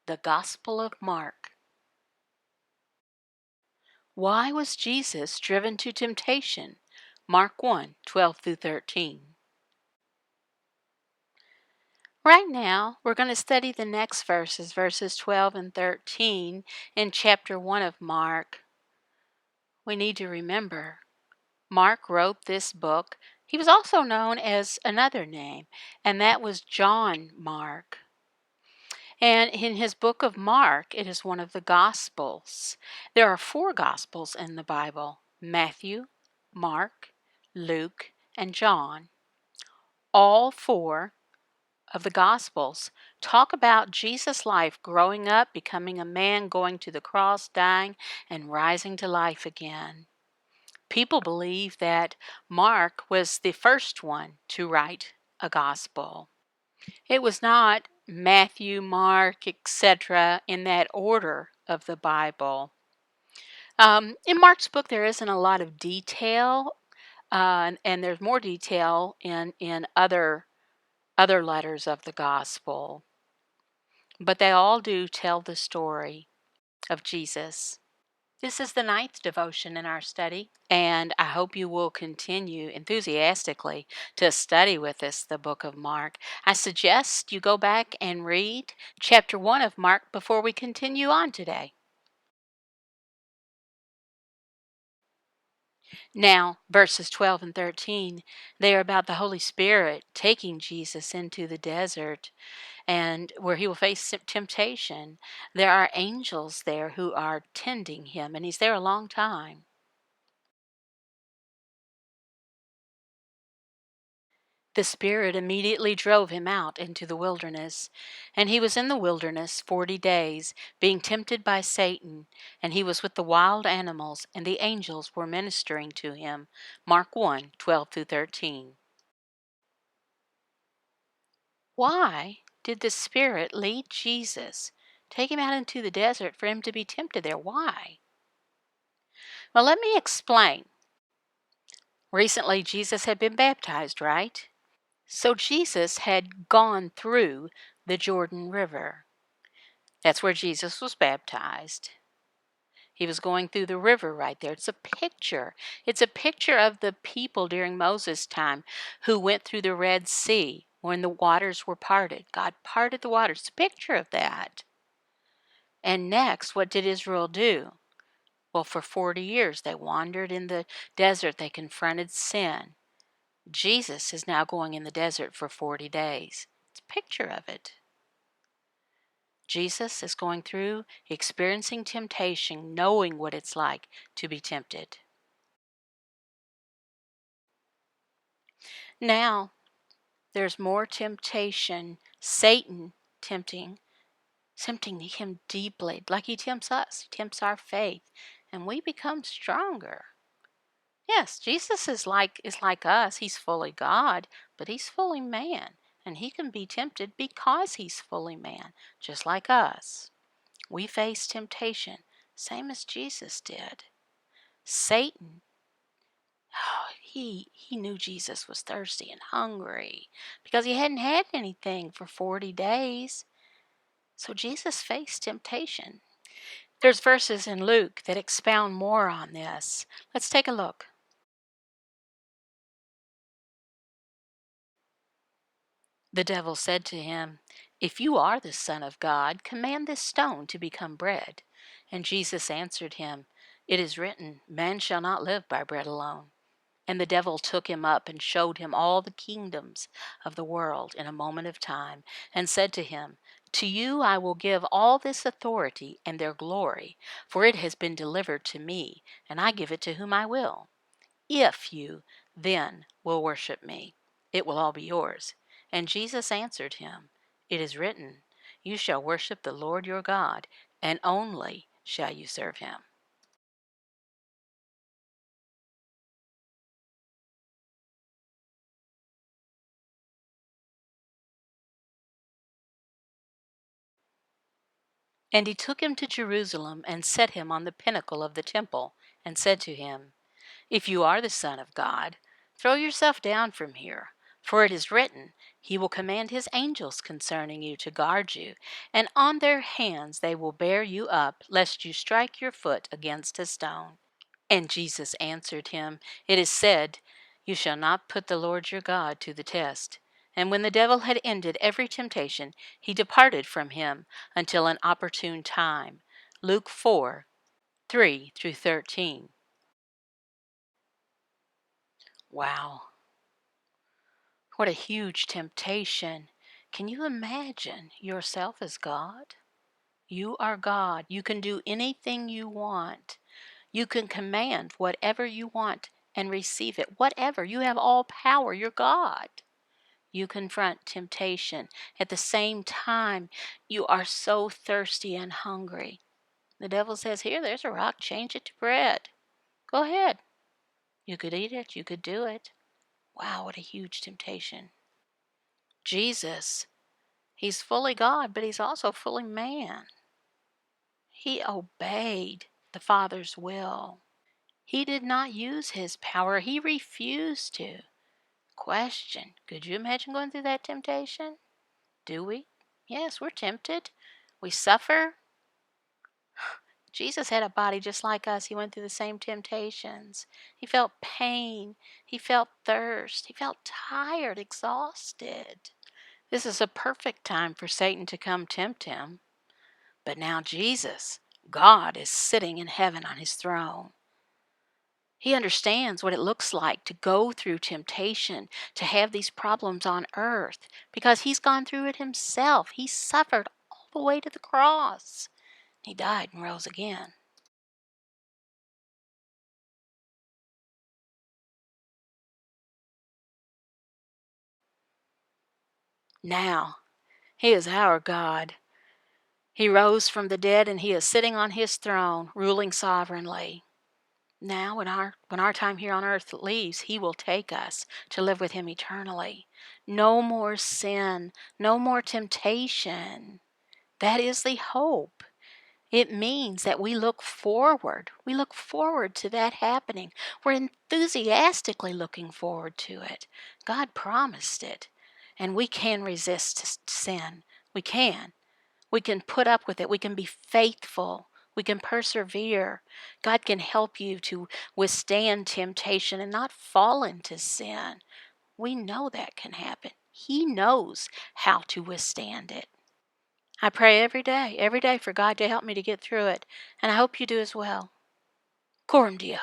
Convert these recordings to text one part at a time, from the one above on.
The Gospel of Mark. Why was Jesus driven to temptation? Mark 1:12-13. Right now, we're going to study the next verses 12 and 13 in chapter 1 of Mark. We need to remember, Mark wrote this book. He was also known as another name, and that was John Mark. And in his book of Mark, it is one of the Gospels. There are 4 Gospels in the Bible: Matthew, Mark, Luke, and John. All 4 of the Gospels talk about Jesus' life growing up, becoming a man, going to the cross, dying, and rising to life again. People believe that Mark was the first one to write a Gospel. It was not Matthew, Mark, etc., in that order of the Bible. In Mark's book, there isn't a lot of detail, and there's more detail in other letters of the Gospel. But they all do tell the story of Jesus. This is the 9th devotion in our study, and I hope you will continue enthusiastically to study with us the book of Mark. I suggest you go back and read chapter 1 of Mark before we continue on today. Now, verses 12 and 13, they are about the Holy Spirit taking Jesus into the desert and where he will face temptation. There are angels there who are tending him, and he's there a long time. The Spirit immediately drove him out into the wilderness, and he was in the wilderness 40 days, being tempted by Satan, and he was with the wild animals, and the angels were ministering to him. Mark 1:12-13. Why did the Spirit lead Jesus, take him out into the desert for him to be tempted there? Why? Well, let me explain. Recently, Jesus had been baptized, right? So Jesus had gone through the Jordan River. That's where Jesus was baptized. He was going through the river right there. It's a picture. It's a picture of the people during Moses' time who went through the Red Sea when the waters were parted. God parted the waters. It's a picture of that. And next, what did Israel do? Well, for 40 years, they wandered in the desert. They confronted sin. Jesus is now going in the desert for 40 days. It's a picture of it. Jesus is going through experiencing temptation, knowing what it's like to be tempted. Now, there's more temptation, Satan tempting him deeply, like he tempts us, he tempts our faith, and we become stronger. Yes, Jesus is like us. He's fully God, but he's fully man, and he can be tempted because he's fully man, just like us. We face temptation, same as Jesus did. Satan, he knew Jesus was thirsty and hungry because he hadn't had anything for 40 days. So Jesus faced temptation. There's verses in Luke that expound more on this. Let's take a look. The devil said to him, "If you are the Son of God, command this stone to become bread." And Jesus answered him, "It is written, man shall not live by bread alone." And the devil took him up and showed him all the kingdoms of the world in a moment of time, and said to him, "To you I will give all this authority and their glory, for it has been delivered to me, and I give it to whom I will. If you then will worship me, it will all be yours." And Jesus answered him, "It is written, you shall worship the Lord your God, and only shall you serve him." And he took him to Jerusalem, and set him on the pinnacle of the temple, and said to him, "If you are the Son of God, throw yourself down from here, for it is written, He will command his angels concerning you to guard you, and on their hands they will bear you up, lest you strike your foot against a stone. And Jesus answered him, It is said, You shall not put the Lord your God to the test. And when the devil had ended every temptation, he departed from him until an opportune time. Luke 4:3-13. Wow, what a huge temptation. Can you imagine yourself as God? You are God. You can do anything you want. You can command whatever you want and receive it. Whatever. You have all power. You're God. You confront temptation. At the same time, you are so thirsty and hungry. The devil says, Here, there's a rock. Change it to bread. Go ahead. You could eat it. You could do it. Wow, what a huge temptation. Jesus, he's fully God, but he's also fully man. He obeyed the Father's will. He did not use his power. He refused to. Question, could you imagine going through that temptation? Do we? Yes, we're tempted. We suffer. Jesus had a body just like us. He went through the same temptations. He felt pain. He felt thirst. He felt tired, exhausted. This is a perfect time for Satan to come tempt him. But now Jesus, God, is sitting in heaven on his throne. He understands what it looks like to go through temptation, to have these problems on earth, because he's gone through it himself. He suffered all the way to the cross. He died and rose again. Now, he is our God. He rose from the dead and he is sitting on his throne, ruling sovereignly. Now, when our time here on earth leaves, he will take us to live with him eternally. No more sin, no more temptation. That is the hope. It means that we look forward. We look forward to that happening. We're enthusiastically looking forward to it. God promised it. And we can resist sin. We can. We can put up with it. We can be faithful. We can persevere. God can help you to withstand temptation and not fall into sin. We know that can happen. He knows how to withstand it. I pray every day for God to help me to get through it, and I hope you do as well. Coram Deo.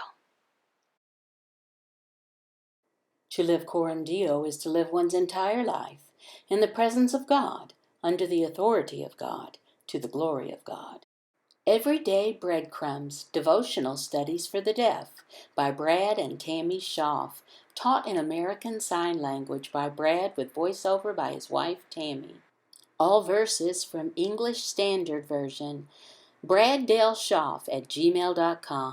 To live coram Deo is to live one's entire life in the presence of God, under the authority of God, to the glory of God. Everyday Breadcrumbs, Devotional Studies for the Deaf by Brad and Tammy Schaaf, taught in American Sign Language by Brad with voiceover by his wife Tammy. All verses from English Standard Version. BradDaleSchaaf@gmail.com